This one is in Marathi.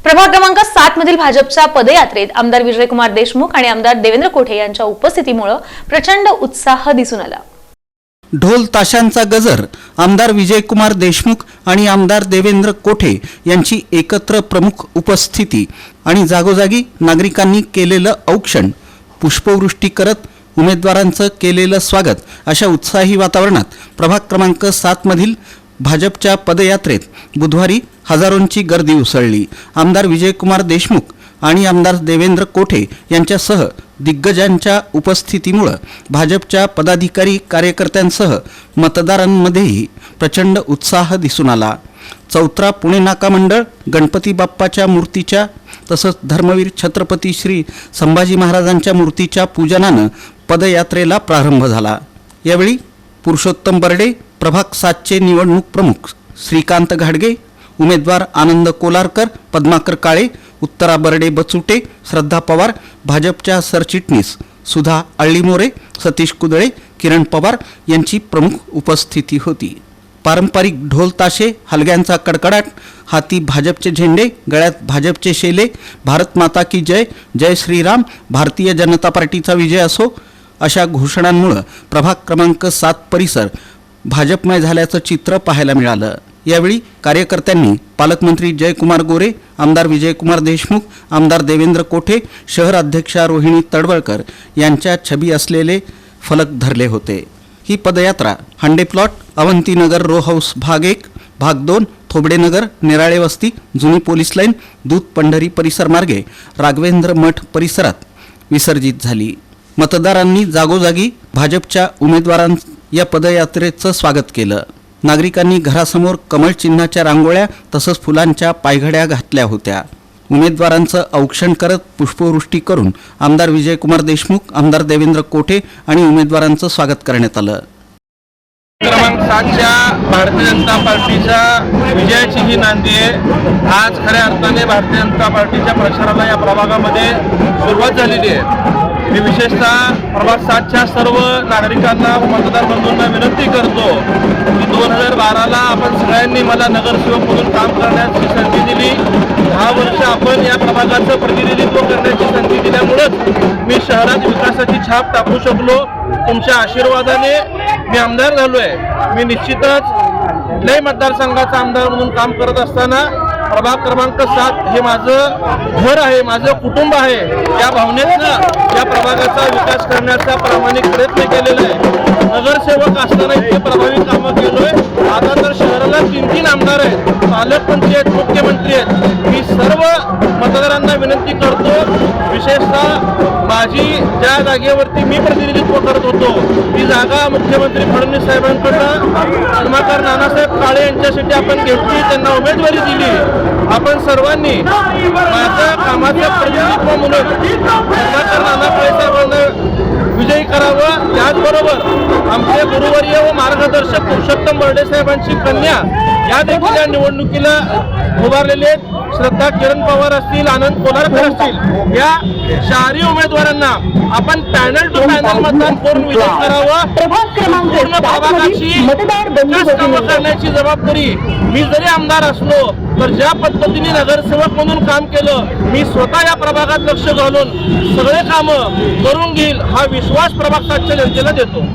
प्रभाग क्रमांक 7 मधील भाजपच्या पदयात्रेत आमदार विजयकुमार देशमुख आणि आमदार देवेंद्र कोठे यांच्या उपस्थितीमुळे प्रचंड उत्साह दिसून आला। ढोल ताशांचा गजर, आमदार विजयकुमार देशमुख आणि आमदार देवेंद्र कोठे यांची एकत्र प्रमुख उपस्थिती आणि जागोजागी नागरिकांनी केलेलं औक्षण, पुष्पवृष्टी करत उमेदवारांचं केलेलं स्वागत अशा उत्साही वातावरणात प्रभाग क्रमांक 7 मधील भाजपच्या पदयात्रेत बुधवारी हजारोंची गर्दी उसळली। आमदार विजयकुमार देशमुख आणि आमदार देवेंद्र कोठे यांच्यासह दिग्गजांच्या उपस्थितीमुळे भाजपच्या पदाधिकारी कार्यकर्त्यांसह मतदारांमध्येही प्रचंड उत्साह दिसून आला। चौत्रा पुणे नाका मंडळ गणपती बाप्पाच्या मूर्तीच्या तसंच धर्मवीर छत्रपती श्री संभाजी महाराजांच्या मूर्तीच्या पूजनानं पदयात्रेला प्रारंभ झाला। यावेळी पुरुषोत्तम बर्डे, प्रभाग 7चे निवडणूक प्रमुख श्रीकांत घाडगे, उमेदवार आनंद कोलारकर, पद्माकर काळे, उत्तरा बर्डे बचुटे, श्रद्धा पवार, भाजपच्या सरचिटणीस सुधा अळ्ळीमोरे, सतीश कुदळे, किरण पवार यांची प्रमुख उपस्थिती होती। पारंपरिक ढोल ताशे, हलग्यांचा कडकडाट, हाती भाजपचे झेंडे, गळ्यात भाजपचे शेले, भारत माता की जय, जय श्रीराम, भारतीय जनता पार्टीचा विजय असो अशा घोषणांमुळे प्रभाग क्रमांक 7 परिसर भाजपमय झाल्याचं चित्र पाहायला मिळालं। यावेळी कार्यकर्त्यांनी पालकमंत्री जयकुमार गोरे, आमदार विजयकुमार देशमुख, आमदार देवेंद्र कोठे, शहर अध्यक्षा रोहिणी तडवळकर यांच्या छबी असलेले फलक धरले होते। ही पदयात्रा हांडे प्लॉट, अवंतीनगर रो हाऊस भाग 1, भाग 2, थोबडेनगर, निराळे वस्ती, जुनी पोलीस लाईन, दूध पंढरी परिसर मार्गे राघवेंद्र मठ परिसरात विसर्जित झाली। मतदारांनी जागोजागी भाजपच्या उमेदवारां या पदयात्रेचं स्वागत केलं। नागरिकांनी घरासमोर कमळ चिन्हाच्या रांगोळ्या तसंच फुलांच्या पायघड्या घातल्या होत्या। उमेदवारांचं औक्षण करत पुष्पवृष्टी करून आमदार विजयकुमार देशमुख, आमदार देवेंद्र कोठे आणि उमेदवारांचं स्वागत करण्यात आलं। क्रमांक 7च्या भारतीय जनता पार्टीच्या विजयाची ही नांदी आहे। आज खऱ्या अर्थाने भारतीय जनता पार्टीच्या प्रचाराला या प्रभागामध्ये सुरुवात झालेली आहे। मी विशेषतः प्रभाग 7च्या सर्व नागरिकांना व मतदार बंधूंना विनंती करतो की 2012ला आपण सगळ्यांनी मला नगरसेवक म्हणून काम करण्याची संधी दिली। 10 वर्ष आपण या प्रभागाचं प्रतिनिधित्व करण्याची संधी दिल्यामुळेच मी शहरात विकासाची छाप टाकू शकलो। तुमच्या आशीर्वादाने मी आमदार झालोय। मी निश्चितच लय मतदारसंघाचा आमदार म्हणून काम करत असताना प्रभाग क्रमांक 7 हे माझं घर आहे, माझं कुटुंब आहे। या भावनेतनं या प्रभागाचा विकास करण्याचा प्रामाणिक प्रयत्न केलेला आहे। नगरसेवक असताना इतके प्रभावी कामं केलोय। आता तर शहराला 3 आमदार आहेत, पालकमंत्री आहेत, मुख्यमंत्री आहेत। मी सर्व मतदारांना विनंती करतो, विशेषतः माझी ज्या जागेवरती मी प्रतिनिधित्व करत होतो ती जागा मुख्यमंत्री फडणवीस साहेबांकडून पद्माकर नानासाहेब काळे यांच्यासाठी आपण घेतली, त्यांना उमेदवारी दिली। आपण सर्वांनी माझ्या कामाचं प्रतिनिधित्व म्हणून पद्माकर नाना काळे साहेबांना विजयी करावं। त्याचबरोबर आमचे गुरुवर्य व मार्गदर्शक पुरुषोत्तम बर्डे साहेबांची कन्या या देखील या निवडणुकीला उभारलेले आहेत। श्रद्धा किरण पवार असतील, आनंद कोलारकर असतील, या शहरी उमेदवारांना आपण पॅनल टू पॅनल मतदान करून विजयी करावं। पूर्ण प्रभागाची विकास कामं करण्याची जबाबदारी मी जरी आमदार असलो तर ज्या पद्धतीने नगरसेवक म्हणून काम केलं, मी स्वतः या प्रभागात लक्ष घालून सगळे कामं करून घेईल हा विश्वास प्रभाग 7च्या जनतेला देतो।